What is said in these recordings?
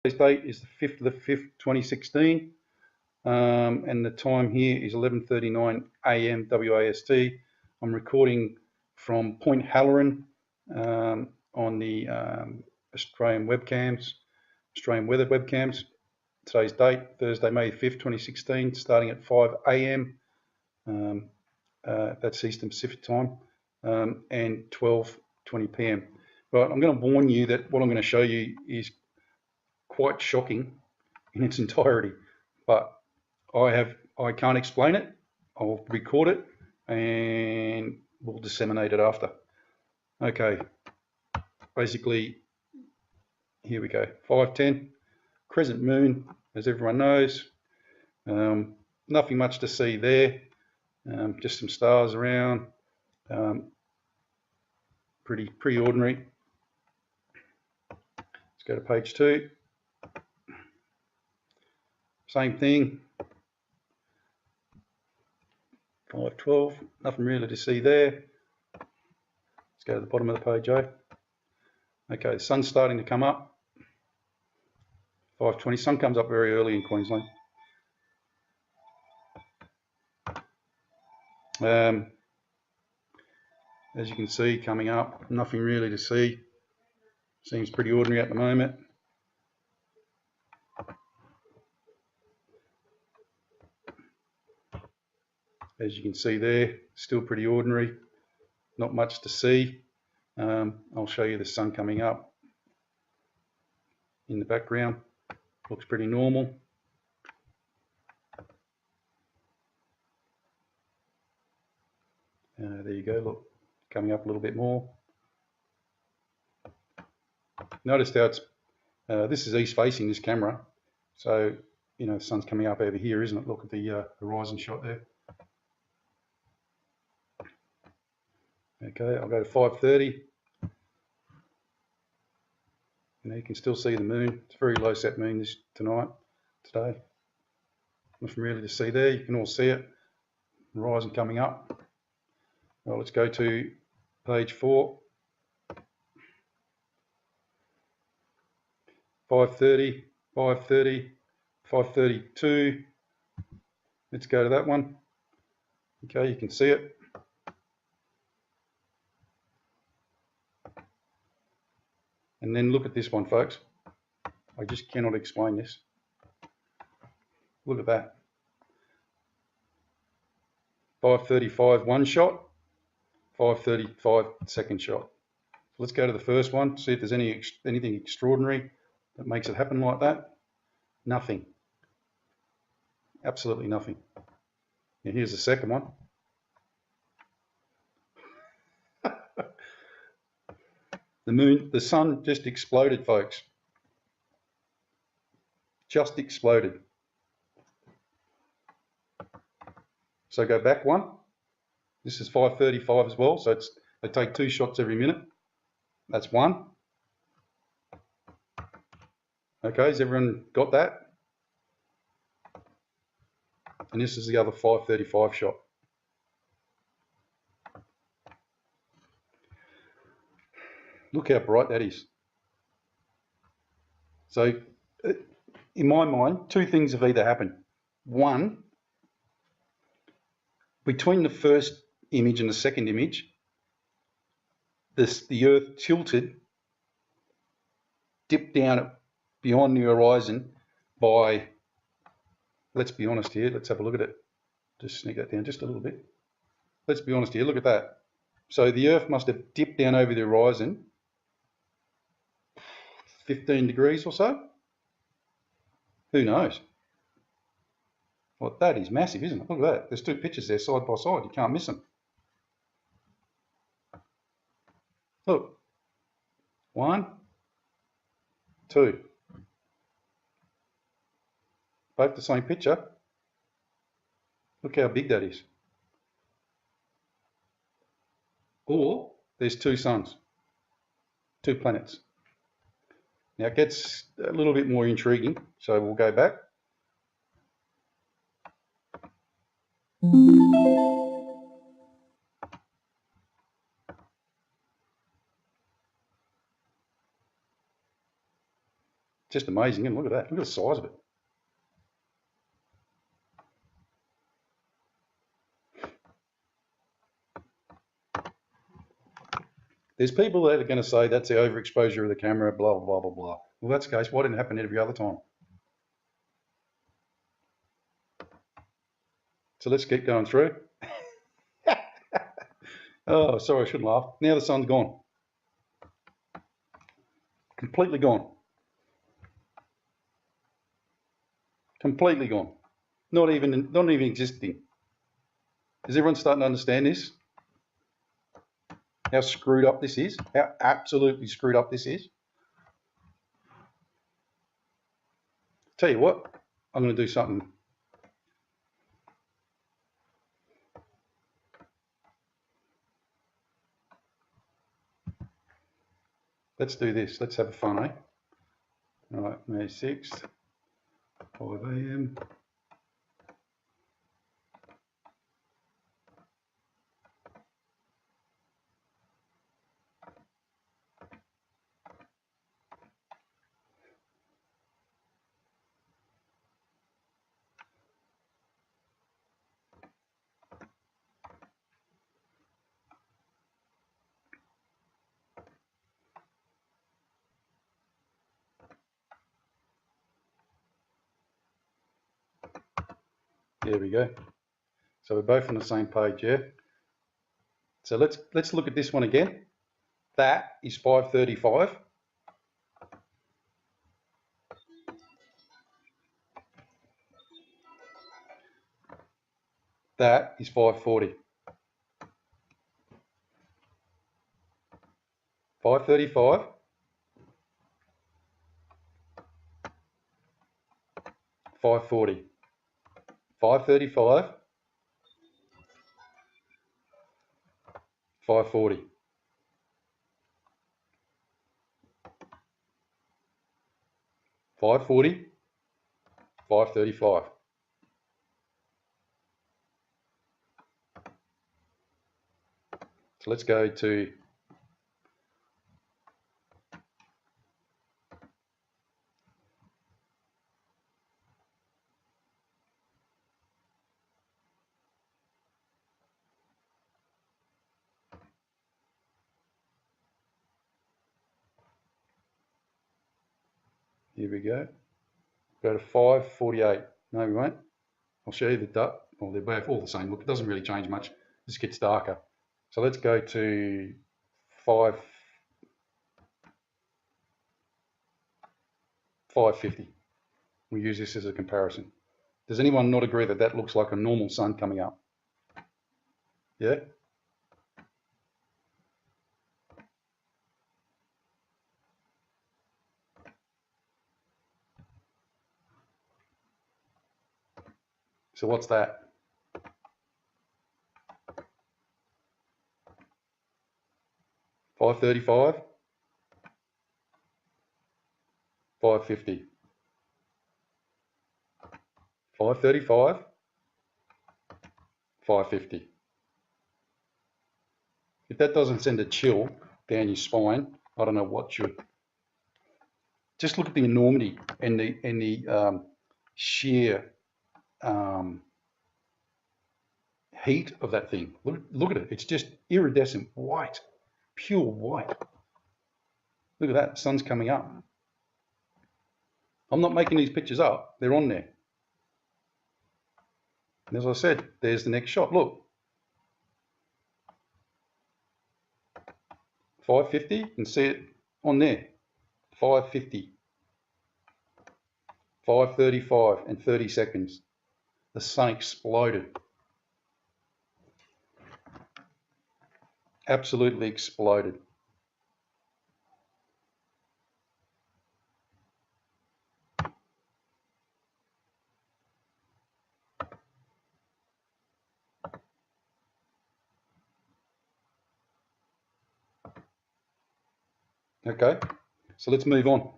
Today's date is the 5th of the 5th, 2016, and the time here is 11:39 a.m. WAST. I'm recording from Point Halloran on the Australian webcams, Australian weather webcams. Today's date, Thursday, May 5th, 2016, starting at 5 a.m. That's Eastern Pacific time, and 12:20 p.m. Right, I'm going to warn you that what I'm going to show you is quite shocking in its entirety, but I can't explain it. I'll record it and we'll disseminate it after. Okay, basically, here we go. 5:10, crescent moon, as everyone knows. Nothing much to see there. Just some stars around. Pretty ordinary. Let's go to page 2. Same thing. 5:12, nothing really to see there. Let's go to the bottom of the page, Okay, the sun's starting to come up. 5:20, sun comes up very early in Queensland. As you can see, coming up, nothing really to see. Seems pretty ordinary at the moment. As you can see there, still pretty ordinary. Not much to see. I'll show you the sun coming up in the background. Looks pretty normal. There you go, look, coming up a little bit more. Notice how it's, this is east facing, this camera. So, you know, the sun's coming up over here, isn't it? Look at the horizon shot there. Okay, I'll go to 5:30. You know, you can still see the moon. It's a very low set moon today. Nothing really to see there. You can all see it. Horizon coming up. Well, let's go to page 4. 5:30, 5:30, 5:32. Let's go to that one. Okay, you can see it. And then look at this one, folks. I just cannot explain this. Look at that. 5:35 one shot, 5:35 second shot. Let's go to the first one, see if there's anything extraordinary that makes it happen like that. Nothing. Absolutely nothing. And here's the second one. The sun just exploded, folks. Just exploded. So go back one. This is 5:35 as well, so they take 2 shots every minute. That's one. Okay, has everyone got that? And this is the other 5:35 shot. Look how bright that is. So, in my mind, 2 things have either happened. One, between the first image and the second image, the Earth tilted, dipped down beyond the horizon by, let's be honest here, let's have a look at it. Just sneak that down just a little bit. Let's be honest here, look at that. So the Earth must have dipped down over the horizon 15 degrees or so. Who knows? Well, that is massive, isn't it? Look at that. There's 2 pictures there side by side. You can't miss them. Look. 1, 2. Both the same picture. Look how big that is. Or there's 2 suns, 2 planets. Now it gets a little bit more intriguing, so we'll go back. Just amazing, and look at that. Look at the size of it. There's people that are going to say that's the overexposure of the camera, blah, blah, blah, blah. Well, that's the case. Why didn't it happen every other time? So let's get going through. Oh, sorry, I shouldn't laugh. Now the sun's gone. Completely gone. Completely gone. Not even existing. Is everyone starting to understand this? How screwed up this is? How absolutely screwed up this is? Tell you what, I'm going to do something. Let's do this. Let's have a fun, eh? All right, May 6th, 5 AM. There we go. So we're both on the same page, yeah? So let's look at this one again. That is 535. That is 540. 535. 540. 535. 540. 540. 535. So let's go to here we go. Go to 548. No, we won't. I'll show you the dot. Well, they're both all the same. Look, it doesn't really change much. This gets darker. So let's go to 550. We use this as a comparison. Does anyone not agree that that looks like a normal sun coming up? Yeah? So what's that? 535, 550. 535, 550. If that doesn't send a chill down your spine, I don't know what should. Just look at the enormity and the sheer heat of that thing. Look at it. It's just iridescent white, pure white. Look at that. The sun's coming up. I'm not making these pictures up. They're on there. And as I said, there's the next shot. Look. 550. You can see it on there. 550. 535 and 30 seconds. The sun exploded. Absolutely exploded. Okay, so let's move on.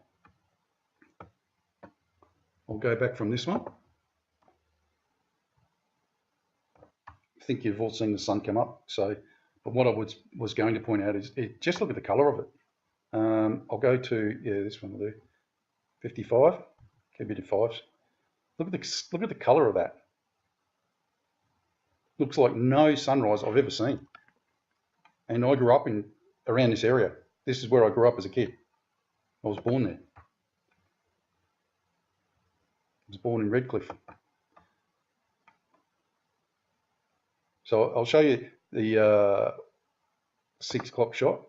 I'll go back from this one. I think you've all seen the sun come up. So, but what I was going to point out is just look at the color of it. I'll go to, yeah, this one will do. 55. Keep it at 5s. Look at the colour of that. Looks like no sunrise I've ever seen. And I grew up around this area. This is where I grew up as a kid. I was born there. I was born in Redcliffe. So I'll show you the 6 o'clock shot.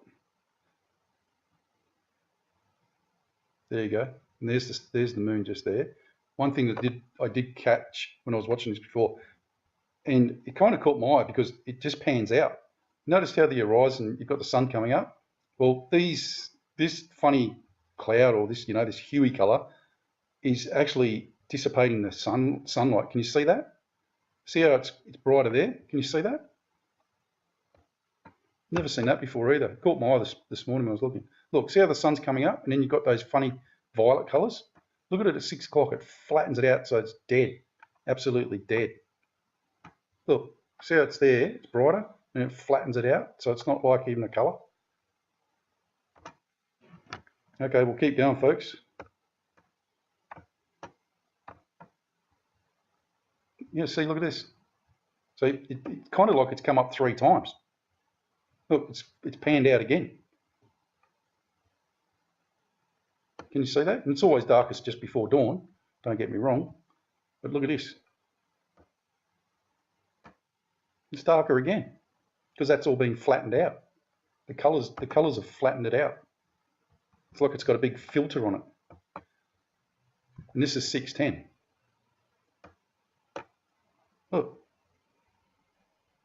There you go. And there's the moon just there. One thing that I did catch when I was watching this before, and it kind of caught my eye because it just pans out. Notice how the horizon, you've got the sun coming up. Well, this funny cloud, or this, this huey color, is actually dissipating the sunlight. Can you see that? See how it's brighter there? Can you see that? Never seen that before either. It caught my eye this morning when I was looking. Look, see how the sun's coming up, and then you've got those funny violet colors. Look at it at 6 o'clock. It flattens it out so it's dead, absolutely dead. Look, see how it's there? It's brighter, and it flattens it out, so it's not like even a color. Okay, we'll keep going, folks. Yeah, see, look at this. So it's kind of like it's come up 3 times. Look, it's panned out again. Can you see that? And it's always darkest just before dawn, don't get me wrong. But look at this. It's darker again because that's all been flattened out. The colours have flattened it out. It's like it's got a big filter on it. And this is 6:10. Look.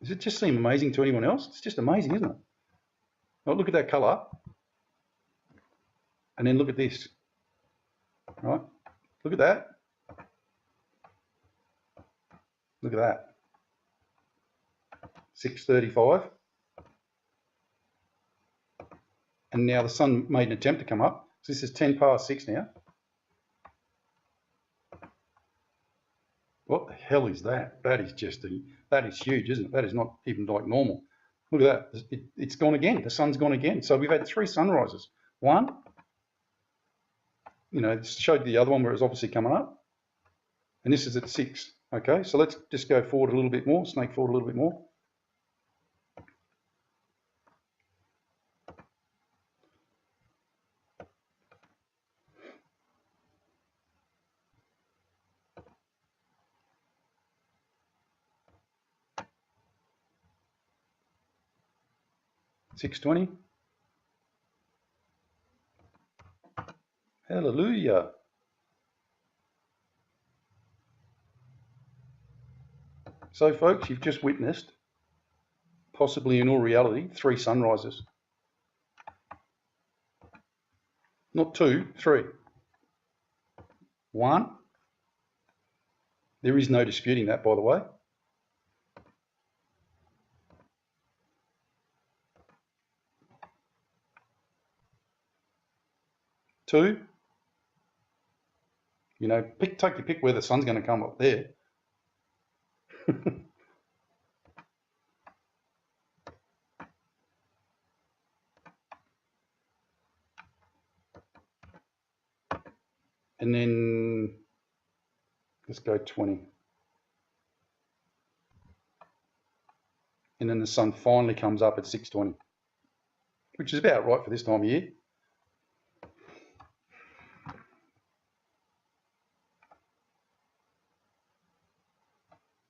Does it just seem amazing to anyone else? It's just amazing, isn't it? Oh, look at that colour. And then look at this. Right? Look at that. Look at that. 6:35. And now the sun made an attempt to come up. So this is 10 past 6 now. What the hell is that? That is huge, isn't it? That is not even like normal. Look at that. It's gone again. The sun's gone again. So we've had 3 sunrises. One, it showed the other one where it was obviously coming up. And this is at 6. Okay, so let's just go forward a little bit more, snake forward a little bit more. $6.20. Hallelujah. So folks, you've just witnessed, possibly in all reality, 3 sunrises. Not 2, 3. 1. There is no disputing that, by the way. 2. Take your pick where the sun's going to come up there. And then let's go 20. And then the sun finally comes up at 6:20, which is about right for this time of year.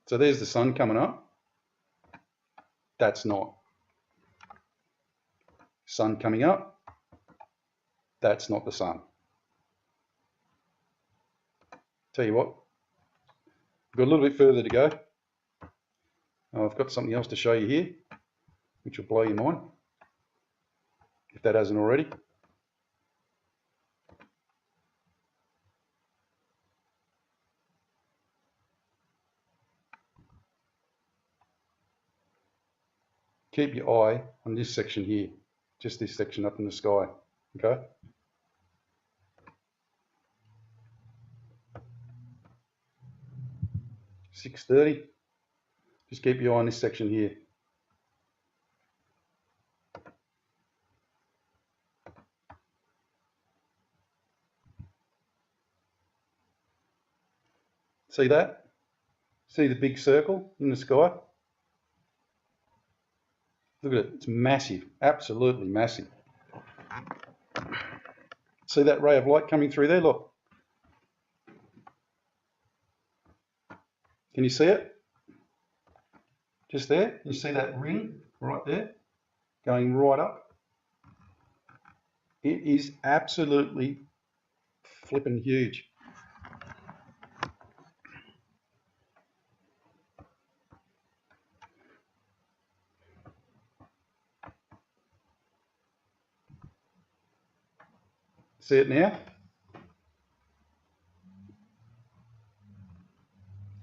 So there's the sun coming up. That's not. Sun coming up. That's not the sun. Tell you what, we've got a little bit further to go. I've got something else to show you here, which will blow your mind, if that hasn't already. Keep your eye on this section here, just this section up in the sky, okay? $6.30. Just keep your eye on this section here. See that? See the big circle in the sky? Look at it, it's massive, absolutely massive. See that ray of light coming through there? Look. Can you see it? Just there, you see that ring right there, going right up? It is absolutely flipping huge. See it now?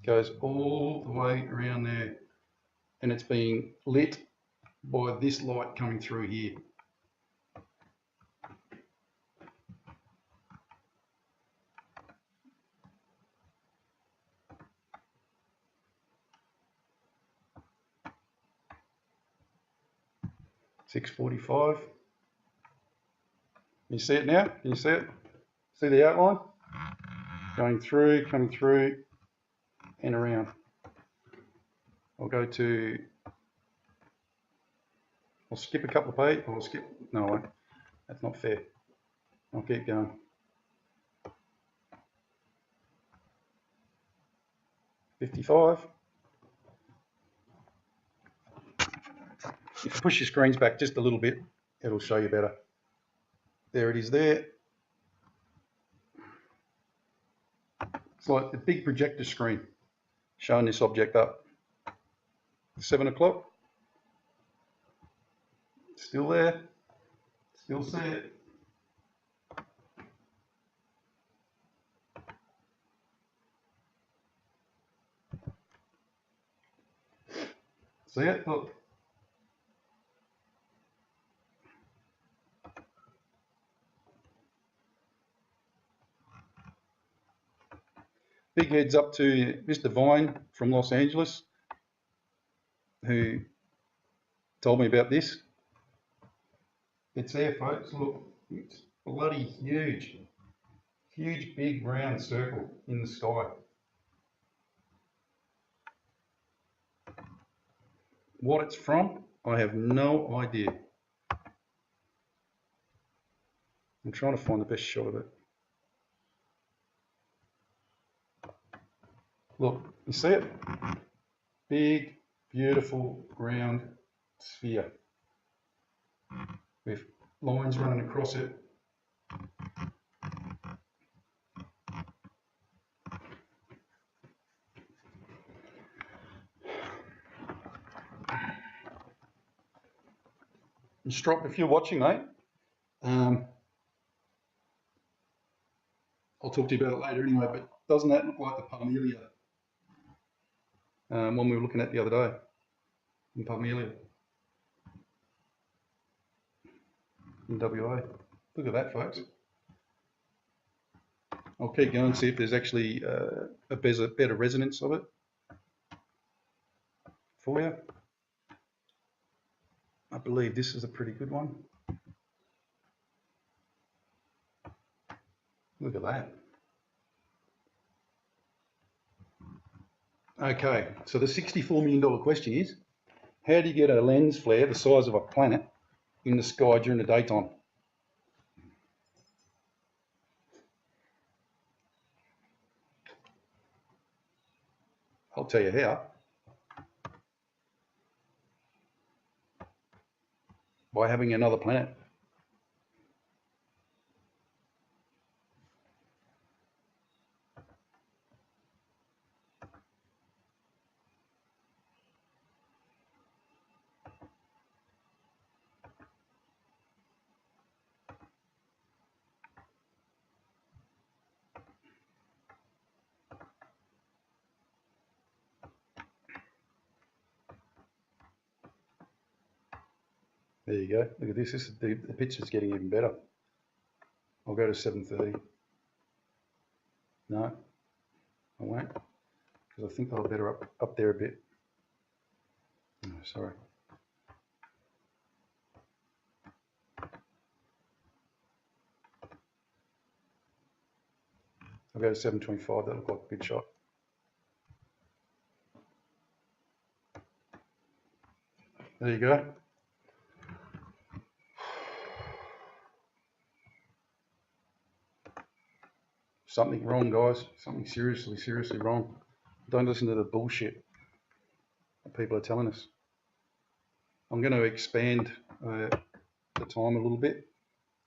Goes all the way around there, and it's being lit by this light coming through here. (6:45). You see it now? Can you see it? See the outline? Going through, coming through, and around. I'll go to, I'll skip a couple of pages, or I'll skip, no I won't. That's not fair. I'll keep going. (55). If you push your screens back just a little bit, it'll show you better. There it is there. It's like a big projector screen showing this object up. 7 o'clock. Still there. Still see it. See it? Look. Big heads up to Mr. Vine from Los Angeles, who told me about this. It's there, folks. Look, it's bloody huge. Huge, big, round circle in the sky. What it's from, I have no idea. I'm trying to find the best shot of it. Look, you see it? Big, beautiful, round sphere with lines running across it. And Strop, if you're watching, mate, I'll talk to you about it later anyway, but doesn't that look like the Parmelia one we were looking at the other day in Parmelia in WA? Look at that, folks. I'll keep going and see if there's actually a better resonance of it for you. I believe this is a pretty good one. Look at that. Okay, so the $64 million question is, how do you get a lens flare the size of a planet in the sky during the daytime? I'll tell you how. By having another planet. There you go. Look at this. This is the picture's getting even better. I'll go to 7:30. No, I won't, because I think I'll better up there a bit. Oh, sorry. I'll go to 7:25. That looked like a good shot. There you go. Something wrong, guys. Something seriously wrong. Don't listen to the bullshit that people are telling us. I'm going to expand the time a little bit.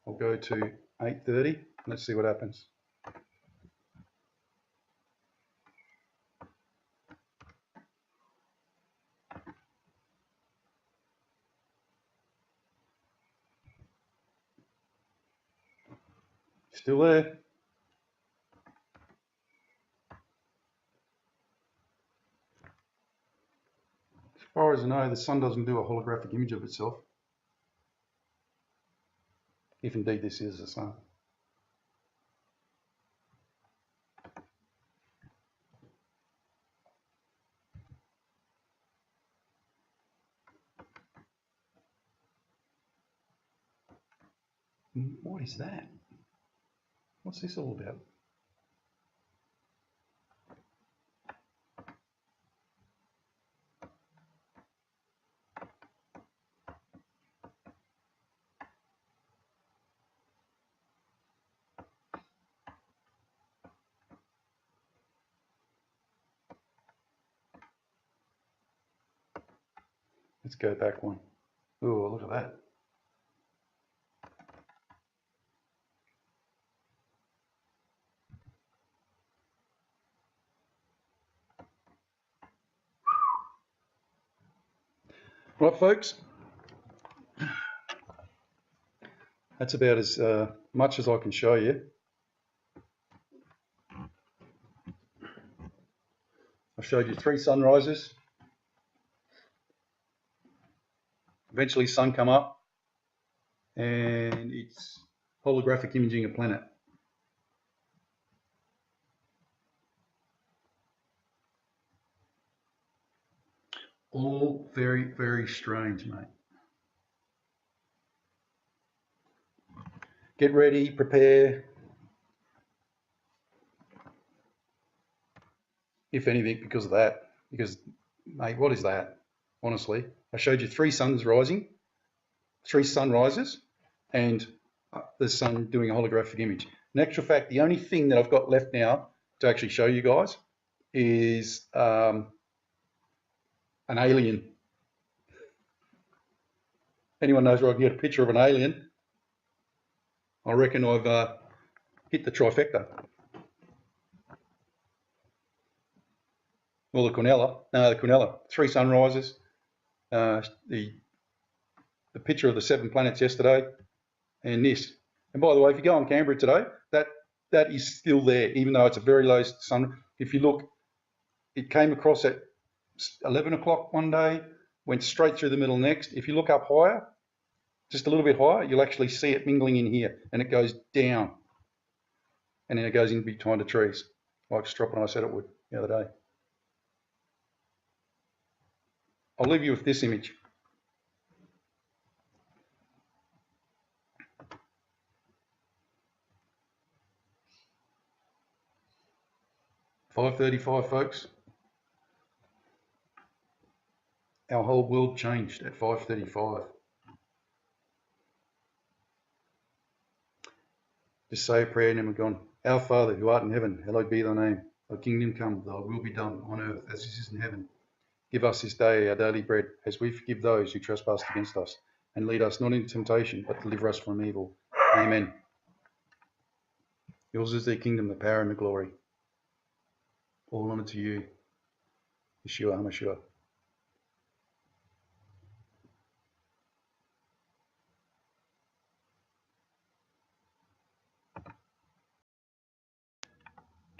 I'll go to 8:30. Let's see what happens. Still there. As far as I know, the sun doesn't do a holographic image of itself. If indeed this is the sun. What is that? What's this all about? Let's go back one. Oh, look at that. Right, folks. That's about as much as I can show you. I showed you 3 sunrises. Eventually sun come up and it's holographic imaging a planet. All very strange, mate. Get ready, prepare. If anything, because of that. Because, mate, what is that? Honestly, I showed you 3 suns rising, 3 sunrises, and the sun doing a holographic image. In actual fact, the only thing that I've got left now to actually show you guys is an alien. Anyone knows where I can get a picture of an alien? I reckon I've hit the trifecta. Well, the Quinella, 3 sunrises, the picture of the 7 planets yesterday, and this. And by the way, if you go on Canberra today, that is still there, even though it's a very low sun. If you look, it came across at 11 o'clock one day, went straight through the middle next. If you look up higher, just a little bit higher, you'll actually see it mingling in here, and it goes down, and then it goes in behind the trees, like Strop and I said it would the other day. I'll leave you with this image. $5:35, folks. Our whole world changed at 5:35. Just say a prayer and then we're gone. Our Father, who art in heaven, hallowed be thy name. Thy kingdom come, thy will be done on earth as it is in heaven. Give us this day our daily bread, as we forgive those who trespass against us. And lead us not into temptation, but deliver us from evil. Amen. Yours is the kingdom, the power, and the glory. All honor to you, Yeshua HaMashiach.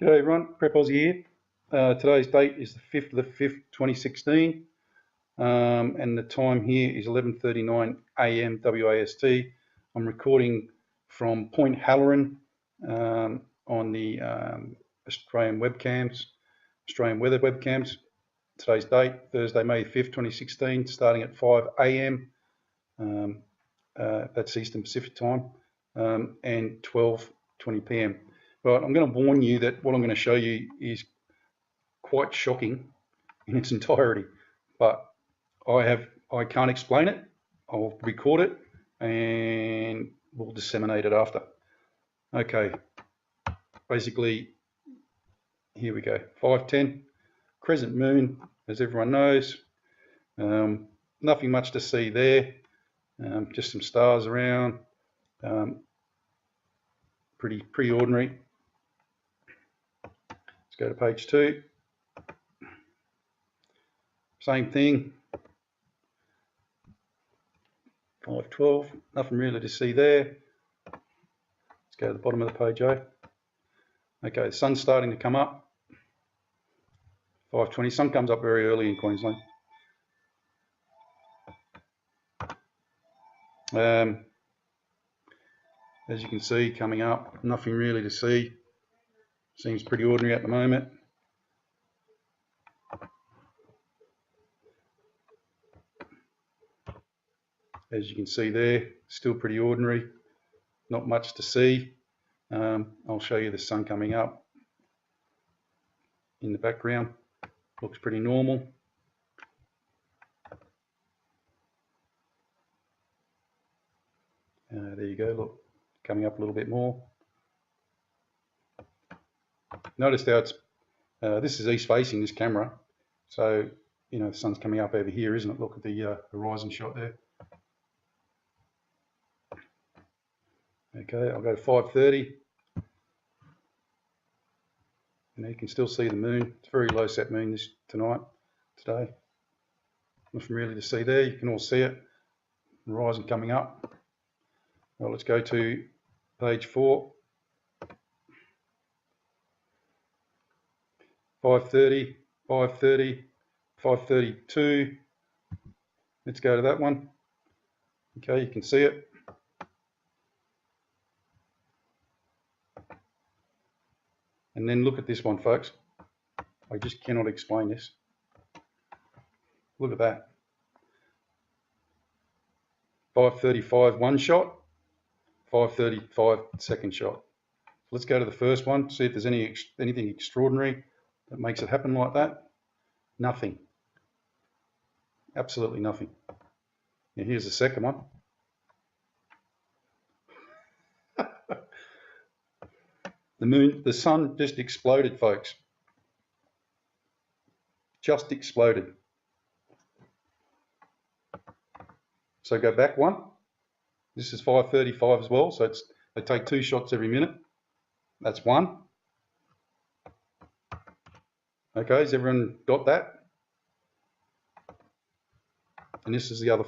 G'day everyone, Prep Aussie here. Today's date is the 5th of the 5th, 2016. And the time here is 11:39 a.m. WAST. I'm recording from Point Halloran on the Australian weather webcams. Today's date, Thursday, May 5th, 2016, starting at 5 a.m. That's Eastern Pacific time, and 12:20 p.m. But I'm going to warn you that what I'm going to show you is quite shocking in its entirety. But I have I can't explain it. I'll record it and we'll disseminate it after. Okay, basically, here we go. 5:10, crescent moon, as everyone knows. Nothing much to see there. Just some stars around. Pretty ordinary. Let's go to page 2. Same thing. 5:12. Nothing really to see there. Let's go to the bottom of the page, eh? Okay, the sun's starting to come up. 5:20. Sun comes up very early in Queensland. As you can see, coming up, nothing really to see. Seems pretty ordinary at the moment. As you can see there, still pretty ordinary. Not much to see. I'll show you the sun coming up in the background. Looks pretty normal. There you go, look, coming up a little bit more. Notice how it's, this is east facing, this camera. So, you know, the sun's coming up over here, isn't it? Look at the horizon shot there. Okay, I'll go to 5:30. You know, you can still see the moon. It's a very low set moon today. Nothing really to see there. You can all see it. The horizon coming up. Well, let's go to page 4. 5:30, 5:30, 5:32. Let's go to that one. Okay, you can see it. And then look at this one, folks. I just cannot explain this. Look at that. 5:35 one shot, 5:35 second shot. Let's go to the first one, see if there's anything extraordinary that makes it happen like that. Nothing. Absolutely nothing. And here's the second one. The sun just exploded, folks. Just exploded. So go back one. This is 5:35 as well, so they take 2 shots every minute. That's one. Okay, has everyone got that? And this is the other